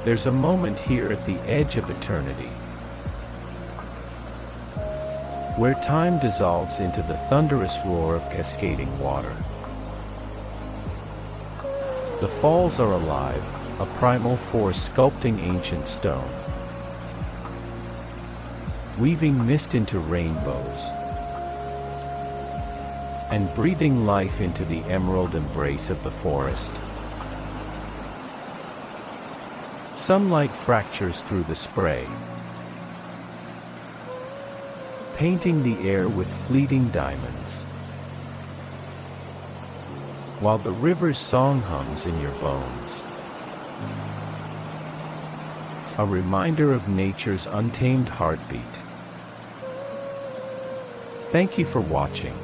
There's a moment here at the edge of eternity, where time dissolves into the thunderous roar of cascading water. The falls are alive, a primal force sculpting ancient stone, weaving mist into rainbows, and breathing life into the emerald embrace of the forest. Sunlight fractures through the spray, painting the air with fleeting diamonds, while the river's song hums in your bones. A reminder of nature's untamed heartbeat. Thank you for watching.